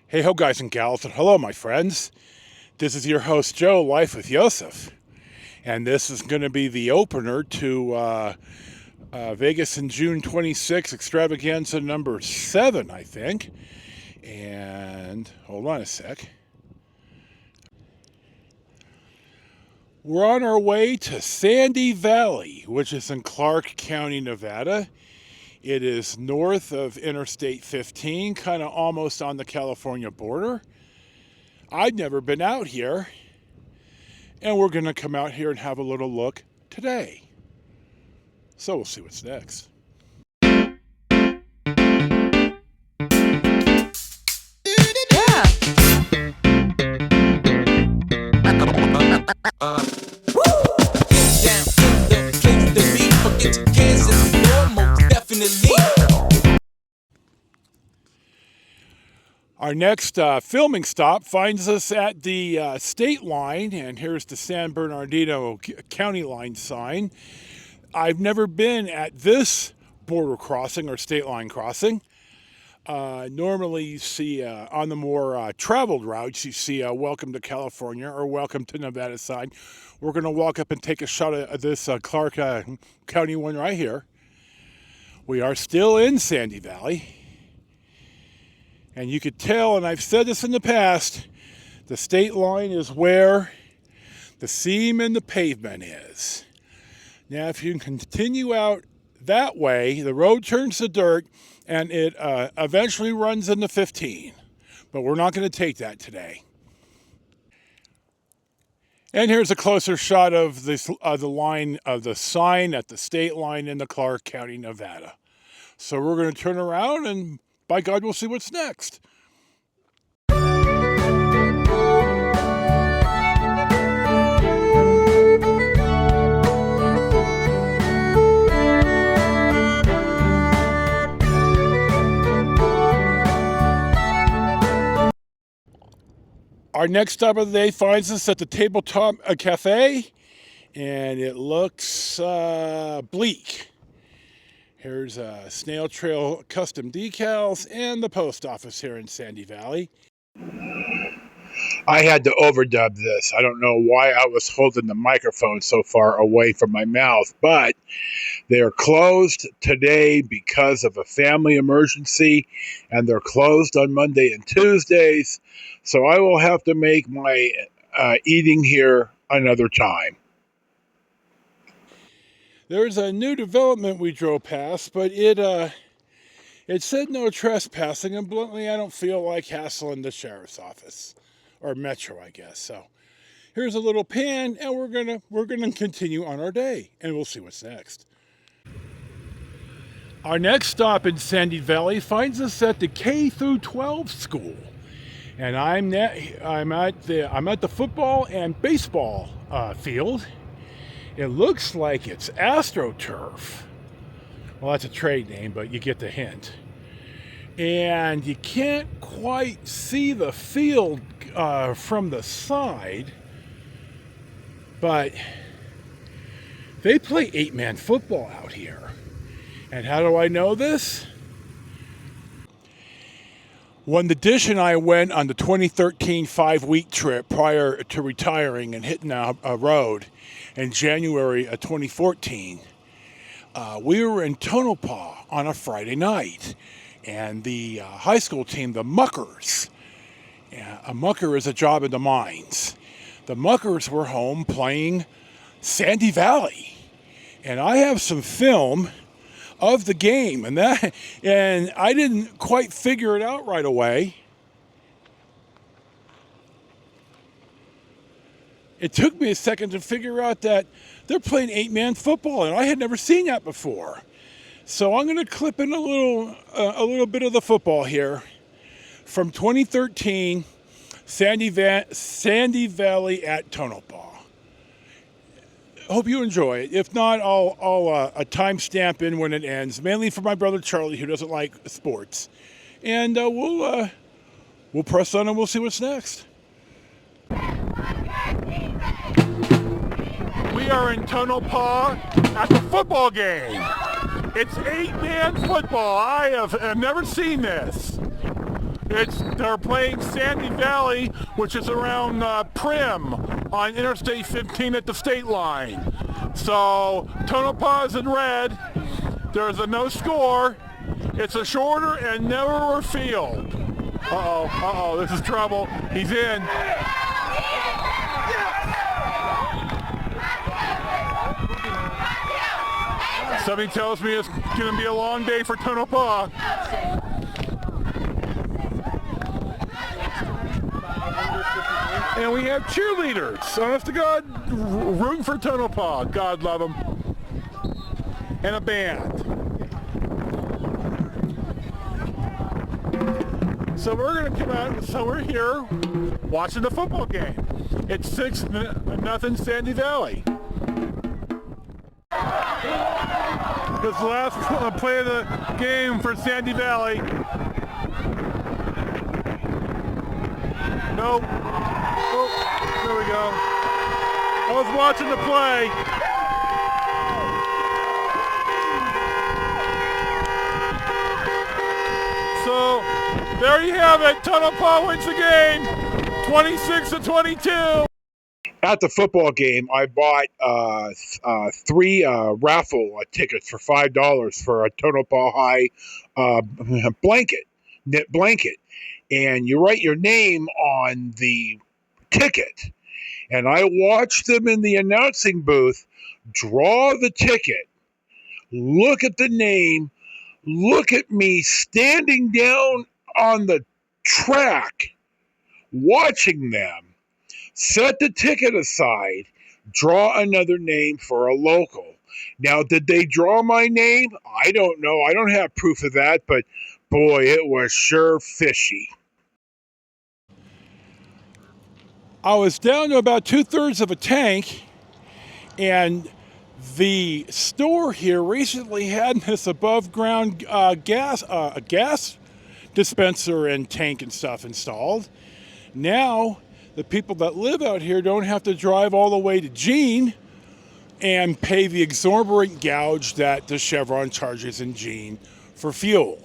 Hey ho guys and gals, and hello my friends. This is your host Joe, Life with Yosef. And this is going to be the opener to Vegas in June 26, Extravaganza number 7, I think. And hold on a sec. We're on our way to Sandy Valley, which is in Clark County, Nevada. It is north of Interstate 15, kind of almost on the California border. I'd never been out here, and we're going to come out here and have a little look today. So we'll see what's next. Our next filming stop finds us at the state line, and here's the San Bernardino County line sign. I've never been at this border crossing or state line crossing. Normally you see on the more traveled routes, you see Welcome to California or Welcome to Nevada sign. We're going to walk up and take a shot at this Clark County one right here. We are still in Sandy Valley. And you could tell, and I've said this in the past, the state line is where the seam in the pavement is. Now, if you continue out that way, the road turns to dirt, and it eventually runs into 15. But we're not going to take that today. And here's a closer shot of this, the line of the sign at the state line in the Clark County, Nevada. So we're going to turn around and by God, we'll see what's next. Our next stop of the day finds us at the Tabletop Cafe, and it looks bleak. Here's Snail Trail custom decals and the post office here in Sandy Valley. I had to overdub this. I don't know why I was holding the microphone so far away from my mouth, but they're closed today because of a family emergency, and they're closed on Monday and Tuesdays, so I will have to make my eating here another time. There's a new development we drove past, but it said no trespassing, and bluntly, I don't feel like hassling the sheriff's office or Metro, I guess. So here's a little pan, and we're gonna continue on our day, and we'll see what's next. Our next stop in Sandy Valley finds us at the K through 12 school, and I'm at the football and baseball field. It looks like it's AstroTurf. Well, that's a trade name, but you get the hint. And you can't quite see the field from the side, but they play 8-man football out here. And how do I know this? When the Dish and I went on the 2013 5-week trip prior to retiring and hitting a road in January of 2014, we were in Tonopah on a Friday night, and the high school team, the Muckers, a mucker is a job in the mines. The Muckers were home playing Sandy Valley, and I have some film of the game, and I didn't quite figure it out right away. It took me a second to figure out that they're playing 8-man football, and I had never seen that before. So I'm going to clip in a little bit of the football here from 2013, Sandy Valley at Tonopah. Hope you enjoy it. If not, I'll timestamp in when it ends, mainly for my brother Charlie, who doesn't like sports. And we'll press on and we'll see what's next. We are in Tonopah at the football game. It's 8-man football. I have never seen this. They're playing Sandy Valley, which is around Prim on Interstate 15 at the state line. So Tonopah's in red. There's a no score. It's a shorter and narrower field. Uh-oh, this is trouble. He's in. Somebody tells me it's going to be a long day for Tonopah. And we have cheerleaders, honest to God, rooting for Tonopah. God love them. And a band. So we're going to come out, so we're here watching the football game. It's 6-0 Sandy Valley. This is the last play of the game for Sandy Valley. Nope. Oh, there we go. I was watching the play. So there you have it. Tonopah wins the game, 26-22. At the football game, I bought 3 raffle tickets for $5 for a Tonopah High knit blanket. And you write your name on the ticket. And I watched them in the announcing booth draw the ticket, look at the name, look at me standing down on the track, watching them, set the ticket aside, draw another name for a local. Now, did they draw my name? I don't know. I don't have proof of that, but boy, it was sure fishy. I was down to about 2/3 of a tank, and the store here recently had this above ground gas dispenser and tank and stuff installed. Now, the people that live out here don't have to drive all the way to Jean and pay the exorbitant gouge that the Chevron charges in Jean for fuel.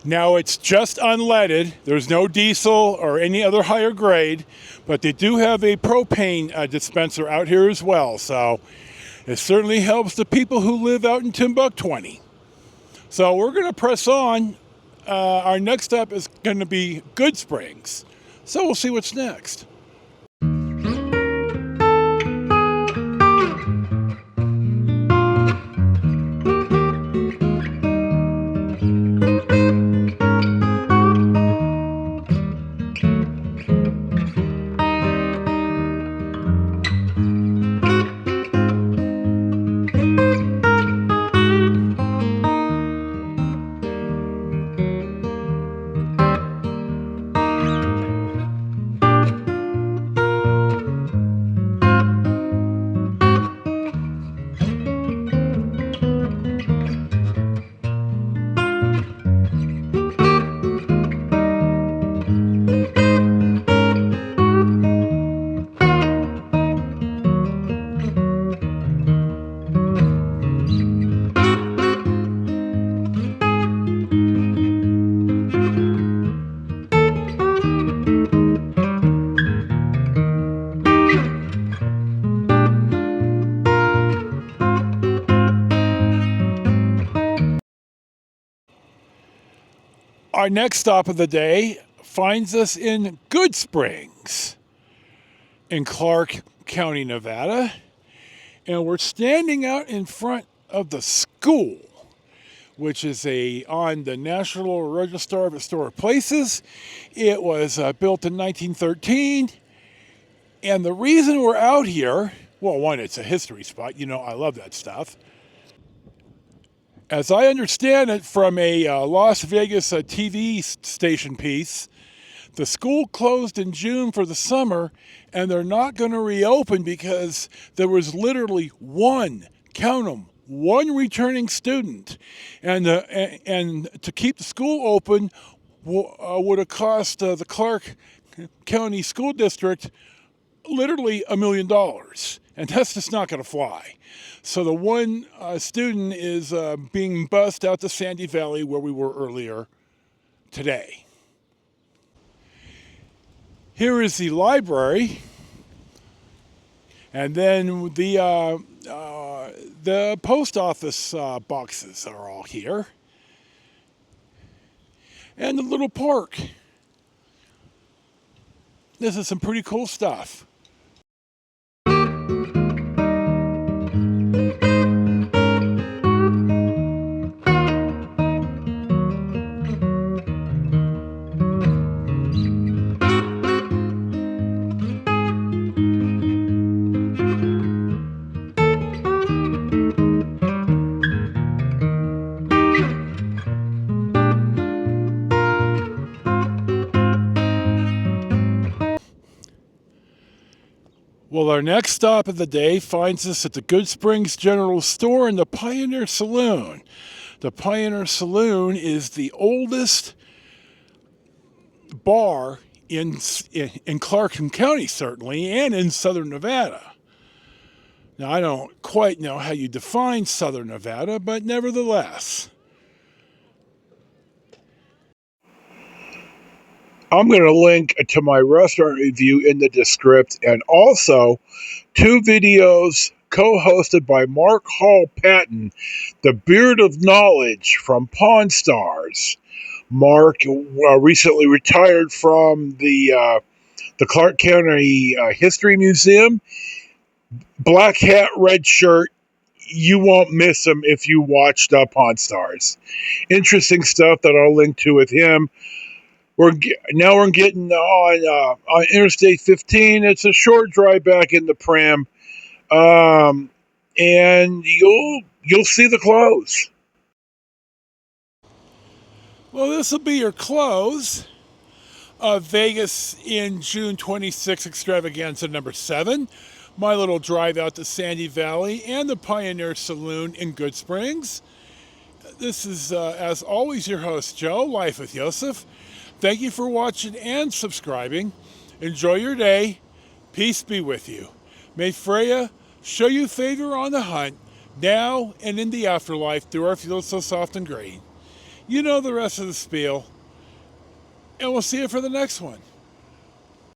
Now, it's just unleaded. There's no diesel or any other higher grade, but they do have a propane dispenser out here as well. So it certainly helps the people who live out in Timbuktu. So we're going to press on. Our next step is going to be Goodsprings. So we'll see what's next. Our next stop of the day finds us in Goodsprings in Clark County, Nevada. And we're standing out in front of the school, which is on the National Register of Historic Places. It was built in 1913. And the reason we're out here, well, one, it's a history spot. You know, I love that stuff. As I understand it from a Las Vegas TV station piece, the school closed in June for the summer, and they're not going to reopen because there was literally one, count them, one returning student. And to keep the school open would have cost the Clark County School District literally $1 million. And that's just not going to fly. So the one student is being bused out to Sandy Valley, where we were earlier today. Here is the library, and then the post office boxes are all here, and the little park. This is some pretty cool stuff. Well, our next stop of the day finds us at the Goodsprings General Store and the Pioneer Saloon. The Pioneer Saloon is the oldest bar in Clarkson County, certainly, and in southern Nevada. Now, I don't quite know how you define southern Nevada, but nevertheless. I'm going to link to my restaurant review in the description, and also 2 videos co-hosted by Mark Hall Patton, the Beard of Knowledge from Pawn Stars. Mark recently retired from the Clark County History Museum. Black hat, red shirt. You won't miss him if you watched Pawn Stars. Interesting stuff that I'll link to with him. We're getting on Interstate 15. It's a short drive back in the Pram, and you'll see the close. Well, this will be your close of Vegas in June 26 Extravaganza number 7. My little drive out to Sandy Valley and the Pioneer Saloon in Goodsprings. This is, as always, your host, Joe, Life with Yosef. Thank you for watching and subscribing. Enjoy your day. Peace be with you. May Freya show you favor on the hunt, now and in the afterlife, through our fields so soft and green. You know the rest of the spiel, and we'll see you for the next one.